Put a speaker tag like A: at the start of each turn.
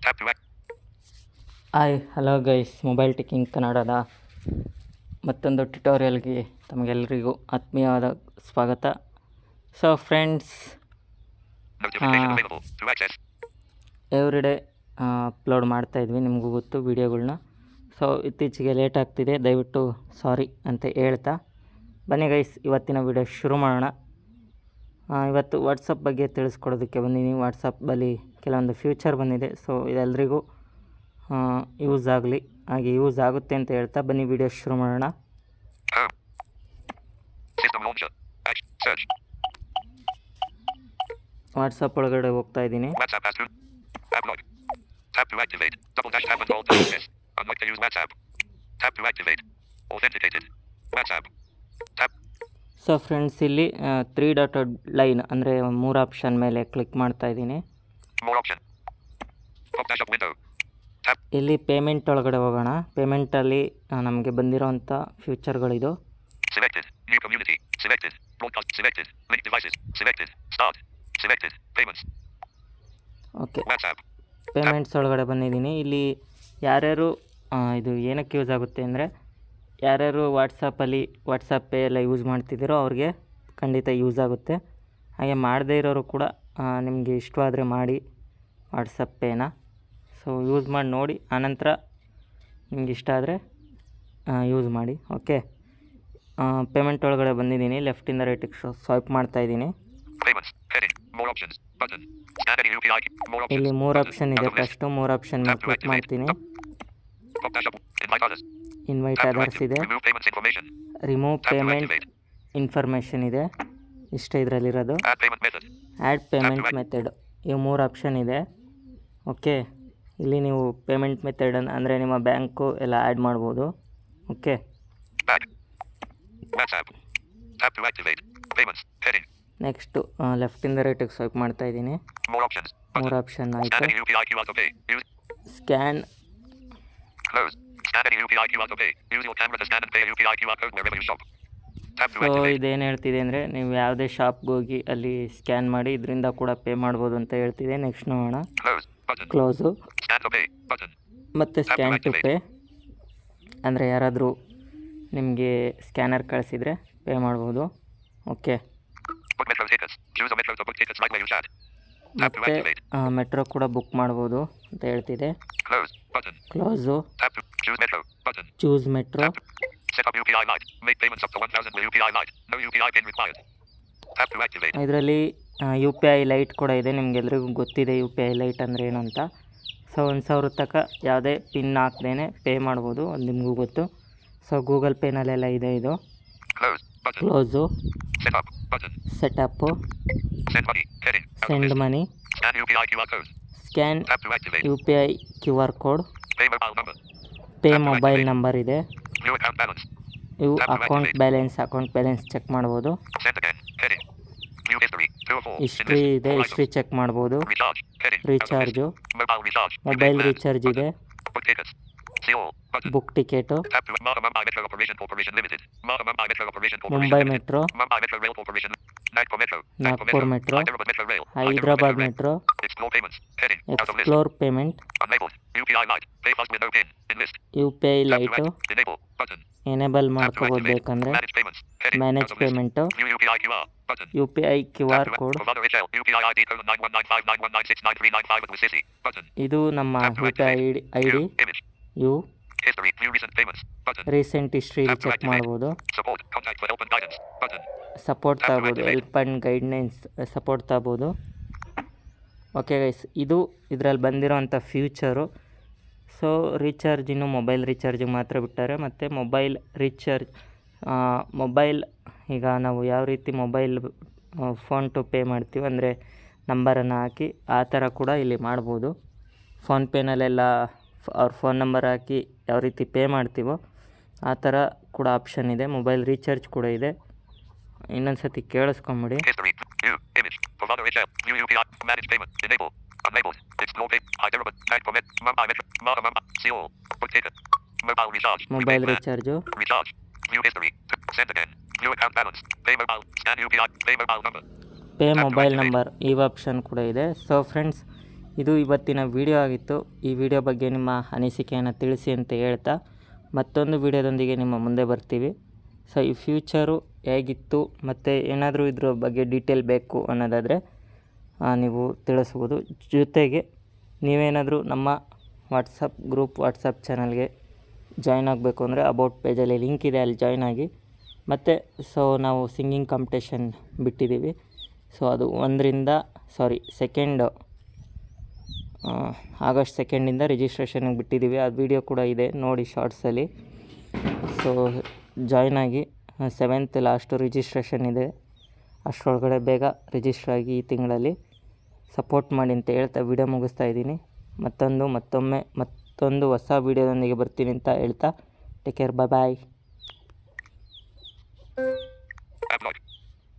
A: Tap to act.
B: Hi hello guys, mobile techking ಕನ್ನಡದ ಮತ್ತೊಂದು ಟ್ಯುಟೋರಿಯಲ್ಗೆ ತಮಗೆಲ್ಲರಿಗೂ ಆತ್ಮೀಯವಾದ ಸ್ವಾಗತ. So friends,
A: Notification available to access.
B: Everyday upload ಮಾಡ್ತಾಯಿದ್ವಿ, ನಿಮಗೂ ಗೊತ್ತು ವೀಡಿಯೋಗಳ್ನ. ಸೊ ಇತ್ತೀಚೆಗೆ ಲೇಟ್ ಆಗ್ತಿದೆ, ದಯವಿಟ್ಟು ಸಾರಿ ಅಂತ ಹೇಳ್ತಾ ಬನ್ನಿ ಗೈಸ್, ಇವತ್ತಿನ ವೀಡಿಯೋ ಶುರು ಮಾಡೋಣ. ಇವತ್ತು ವಾಟ್ಸಪ್ ಬಗ್ಗೆ ತಿಳಿಸ್ಕೊಡೋದಕ್ಕೆ ಬಂದೀನಿ. ವಾಟ್ಸಪ್ಪಲ್ಲಿ ಕೆಲವೊಂದು ಫ್ಯೂಚರ್ ಬಂದಿದೆ, ಸೊ ಇದೆಲ್ಲರಿಗೂ ಯೂಸ್ ಆಗಲಿ, ಹಾಗೆ ಯೂಸ್ ಆಗುತ್ತೆ ಅಂತ ಹೇಳ್ತಾ ಬನ್ನಿ ವಿಡಿಯೋ ಶುರು ಮಾಡೋಣ.
A: Home. System launcher. Search.
B: WhatsApp ಒಳಗಡೆ ಹೋಗ್ತಾ ಇದ್ದೀನಿ.
A: WhatsApp has two. App log. Tap to activate. Double dash tap and hold to access. Unlock to use WhatsApp. Tap to activate. Authenticated. WhatsApp. Tap.
B: So friends, ಇಲ್ಲಿ 3 dotted line ಅಂದರೆ 3 option ಮೇಲೆ click ಮಾಡ್ತಾ ಇದ್ದೀನಿ.
A: More option. Pop dash up window. Tap.
B: ಇಲ್ಲಿ payment ಒಳಗಡೆ ಹೋಗೋಣ. ಪೇಮೆಂಟಲ್ಲಿ ನಮಗೆ ಬಂದಿರೋವಂಥ ಫ್ಯೂಚರ್ಗಳಿದು.
A: Selected. New community. Selected. Broadcast. Selected. Link devices. Selected. Start. Selected. Payments.
B: Okay,
A: WhatsApp.
B: Payments ಒಳಗಡೆ ಬಂದಿದ್ದೀನಿ. ಇಲ್ಲಿ ಯಾರ್ಯಾರು ಇದು ಏನಕ್ಕೆ ಯೂಸ್ ಆಗುತ್ತೆ ಅಂದರೆ, ಯಾರ್ಯಾರು ವಾಟ್ಸಪ್ ಪೇ ಎಲ್ಲ ಯೂಸ್ ಮಾಡ್ತಿದ್ದೀರೋ ಅವ್ರಿಗೆ ಖಂಡಿತ ಯೂಸ್ ಆಗುತ್ತೆ. ಹಾಗೆ ಮಾಡದೇ ಇರೋರು ಕೂಡ ನಿಮಗೆ ಇಷ್ಟವಾದರೆ ಮಾಡಿ ವಾಟ್ಸಪ್ ಪೇನ. ಸೊ ಯೂಸ್ ಮಾಡಿ ನೋಡಿ, ಆನಂತರ ನಿಮ್ಗೆ ಇಷ್ಟ ಆದರೆ ಯೂಸ್ ಮಾಡಿ. ಓಕೆ, ಪೇಮೆಂಟ್ ಒಳಗಡೆ ಬಂದಿದ್ದೀನಿ. ಲೆಫ್ಟಿಂದ ರೈಟಿಗೆ ಸ್ವೈಪ್ ಮಾಡ್ತಾಯಿದ್ದೀನಿ.
A: Payments. Heading. More options. Button. Scan any UPI. More options.
B: ಇಲ್ಲಿ 3
A: Button.
B: ಆಪ್ಷನ್ ಇದೆ.
A: Double list.
B: ಫಸ್ಟು 3 ಆಪ್ಷನ್ ಮೇಲೆ
A: Tap to
B: ಕ್ಲಿಕ್
A: activate.
B: ಮಾಡ್ತೀನಿ.
A: Pop dash up. Invite others.
B: Invite
A: Tap to
B: others ಇದೆ.
A: Remove payments information.
B: Remove
A: Tap to
B: payment
A: activate.
B: Information ಇದೆ. ಇಷ್ಟೇ ಇದರಲ್ಲಿರೋದು.
A: Add payment method.
B: Add payment method, ಇವು 3 option ಇದೆ. Okay, ಇಲ್ಲಿ ನೀವು payment method ಅಂದರೆ ನಿಮ್ಮ ಬ್ಯಾಂಕು ಎಲ್ಲ ಆ್ಯಡ್ ಮಾಡ್ಬೋದು. Okay,
A: Back. WhatsApp. Tap to activate. Payments. Heading.
B: Next ಲೆಫ್ಟಿಂದ ರೈಟಿಗೆ ಸ್ವೈಪ್ ಮಾಡ್ತಾಯಿದ್ದೀನಿ.
A: More options.
B: 3
A: Button.
B: Option
A: Scan
B: ಆಯಿತು.
A: any UPI QR to pay. Use.
B: Scan,
A: Close. Scan any UPI QR to pay. Use your camera to scan and pay a UPI QR code wherever you shop. Tap to
B: so
A: activate.
B: ಇದೇನು ಹೇಳ್ತಿದೆ ಅಂದರೆ, ನೀವು ಯಾವುದೇ ಶಾಪ್ಗೆ ಹೋಗಿ ಅಲ್ಲಿ scan ಮಾಡಿ ಇದರಿಂದ ಕೂಡ ಪೇ ಮಾಡ್ಬೋದು ಅಂತ ಹೇಳ್ತಿದೆ. ನೆಕ್ಸ್ಟ್ ನೋಡೋಣ.
A: Close. Button.
B: Close
A: Scan to pay. Button.
B: ಮತ್ತು ಸ್ಕ್ಯಾನ್ ಟು ಪೇ ಅಂದರೆ ಯಾರಾದರೂ ನಿಮಗೆ ಸ್ಕ್ಯಾನರ್ ಕಳಿಸಿದರೆ ಪೇ ಮಾಡ್ಬೋದು. Okay,
A: Book metro tickets. Choose a metro to book tickets right where you chat. Tap to
B: ಮತ್ತು
A: activate.
B: ಮೆಟ್ರೋ ಕೂಡ book ಮಾಡ್ಬೋದು ಅಂತ ಹೇಳ್ತಿದೆ.
A: Close. Button.
B: Close,
A: Tap to choose metro. Button.
B: Choose metro.
A: Tap to set up UPI Lite. Make payments up to 1,000 with UPI Lite. No UPI PIN required. Tap to activate.
B: ಇದರಲ್ಲಿ you P I light ಕೂಡ ಇದೆ. ನಿಮಗೆಲ್ರಿಗೂ ಗೊತ್ತಿದೆ you P I light ಅಂದರೆ ಏನು ಅಂತ. So 1,000 ತನಕ ಯಾವುದೇ pin ಹಾಕ್ದೇ pay ಮಾಡ್ಬೋದು, ಅದು ನಿಮಗೂ ಗೊತ್ತು. ಸೊ ಗೂಗಲ್ ಪೇನಲ್ಲೆಲ್ಲ ಇದೆ ಇದು.
A: Close. Button.
B: Close,
A: Set up. Button.
B: Setup,
A: Send money. Heading.
B: Send money,
A: Scan UPI QR code.
B: Scan
A: Tap to activate.
B: U P I Q R code,
A: Pay mobile number.
B: Pay mobile number ಇದೆ.
A: View account balance.
B: ಇವು account balance check ಮಾಡ್ಬೋದು.
A: Send again. Heading. View history. 2 of 4.
B: History ಇದೆ, history check ಮಾಡ್ಬೋದು.
A: Recharge. Heading.
B: Recharge,
A: Mobile recharge.
B: Mobile recharge ಇದೆ.
A: Book tickets. See all. Button.
B: Book ticket,
A: Tap to Mumbai Metro Operation Corporation Limited. Mumbai Metro Operation Corporation
B: Mumbai
A: Limited.
B: Metro,
A: Mumbai Metro Rail Corporation. Nagpur Metro.
B: Nagpur metro,
A: Hyderabad Metro Rail.
B: Hyderabad metro,
A: Explore payments. Heading. Out of list.
B: Explore payment,
A: Unlabeled. UPI Lite. Pay fast with no PIN. In list.
B: U P I
A: Tap to
B: lite
A: enable. Button.
B: Enable
A: Tap to
B: ಮಾಡ್ಕೋಬೋದು
A: activate.
B: ಬೇಕಂದರೆ.
A: Manage payments. Heading.
B: Manage
A: Out of list.
B: Payment,
A: View UPI QR. Button.
B: U P I Q
A: Tap
B: R
A: to
B: code,
A: Provider HL. UPI ID code 919591969395 with City. Button.
B: ಇದು ನಮ್ಮ
A: Tap to
B: U P I
A: activate.
B: I D.
A: View image.
B: ಇವು
A: History. View recent payments. Button.
B: Recent history
A: Tap to
B: check
A: activate.
B: ಮಾಡ್ಬೋದು.
A: Support. Contact for help and guidance. Button.
B: Support
A: Tap to
B: ತಗೋಬೋದು,
A: activate.
B: Help and guidelines support ತಗೋಬೋದು. Okay guys, ಇದು ಇದರಲ್ಲಿ ಬಂದಿರೋವಂಥ future. So recharge ಇನ್ನು mobile ರೀಚಾರ್ಜಿಗೆ ಮಾತ್ರ ಬಿಟ್ಟಾರೆ. ಮತ್ತು ಮೊಬೈಲ್ ರೀಚಾರ್ಜ್, ಮೊಬೈಲ್ ಈಗ ನಾವು ಯಾವ ರೀತಿ ಮೊಬೈಲ್ ಫೋನ್ ಟು ಪೇ ಮಾಡ್ತೀವಿ ಅಂದರೆ ನಂಬರನ್ನು ಹಾಕಿ, ಆ ಥರ ಕೂಡ ಇಲ್ಲಿ ಮಾಡ್ಬೋದು. ಫೋನ್ಪೇನಲ್ಲೆಲ್ಲ ಅವ್ರ ಫೋನ್ ನಂಬರ್ ಹಾಕಿ ಯಾವ ರೀತಿ ಪೇ ಮಾಡ್ತೀವೋ ಆ ಥರ ಕೂಡ ಆಪ್ಷನ್ ಇದೆ. ಮೊಬೈಲ್ ರೀಚಾರ್ಜ್ ಕೂಡ ಇದೆ. ಇನ್ನೊಂದು ಸತಿ ಕೇಳಿಸ್ಕೊಂಬಿಡಿ.
A: History. View. Image. Provider HL. View UPI. Manage payment. Enable. Unlabeled. Explore pay. Hyderabad. Nagpur Metro. Mumbai Metro. Mumbai. See all. Book ticket. Mobile recharge.
B: Mobile
A: Remake plan.
B: Recharge,
A: Recharge. View history. Send again. View account balance. Pay mobile. Scan UPI. Pay mobile number.
B: Pay mobile number, ಈ option ಕೂಡ ಇದೆ. So friends, ಇದು ಇವತ್ತಿನ video ಆಗಿತ್ತು. ಈ video ಬಗ್ಗೆ ನಿಮ್ಮ ಅನಿಸಿಕೆಯನ್ನು ತಿಳಿಸಿ ಅಂತ ಹೇಳ್ತಾ ಮತ್ತೊಂದು ವಿಡಿಯೋದೊಂದಿಗೆ ನಿಮ್ಮ ಮುಂದೆ ಬರ್ತೀವಿ. ಸೊ ಈ ಫ್ಯೂಚರು ಹೇಗಿತ್ತು ಮತ್ತು ಏನಾದರೂ ಇದ್ರ ಬಗ್ಗೆ ಡೀಟೇಲ್ ಬೇಕು ಅನ್ನೋದಾದರೆ ನೀವು ತಿಳಿಸ್ಬೋದು. ಜೊತೆಗೆ ನೀವೇನಾದರೂ ನಮ್ಮ ವಾಟ್ಸಪ್ ಚಾನಲ್ಗೆ ಜಾಯ್ನ್ ಆಗಬೇಕು ಅಂದರೆ ಅಬೌಟ್ ಪೇಜಲ್ಲಿ ಲಿಂಕ್ ಇದೆ, ಅಲ್ಲಿ ಜಾಯ್ನ್ ಆಗಿ. ಮತ್ತು ನಾವು ಸಿಂಗಿಂಗ್ ಕಾಂಪಿಟೇಷನ್ ಬಿಟ್ಟಿದ್ದೀವಿ. ಸೊ ಅದು 2 ಆಗಸ್ಟ್ 2 ರಿಜಿಸ್ಟ್ರೇಷನ್ಗೆ ಬಿಟ್ಟಿದ್ದೀವಿ. ಆ ವಿಡಿಯೋ ಕೂಡ ಇದೆ, ನೋಡಿ ಶಾರ್ಟ್ಸಲ್ಲಿ. ಸೊ ಜಾಯ್ನ್ ಆಗಿ 7th ಲಾಸ್ಟು ರಿಜಿಸ್ಟ್ರೇಷನ್ ಇದೆ. ಅಷ್ಟರೊಳಗಡೆ ಬೇಗ ರಿಜಿಸ್ಟ್ರ್ ಆಗಿ ಈ ತಿಂಗಳಲ್ಲಿ ಸಪೋರ್ಟ್ ಮಾಡಿ ಅಂತ ಹೇಳ್ತಾ ವಿಡಿಯೋ ಮುಗಿಸ್ತಾ ಇದ್ದೀನಿ. ಮತ್ತೊಂದು ಹೊಸ ವಿಡಿಯೋದೊಂದಿಗೆ ಬರ್ತೀನಿ ಅಂತ ಹೇಳ್ತಾ ಟೇಕ್ ಕೇರ್, ಬಾಯ್.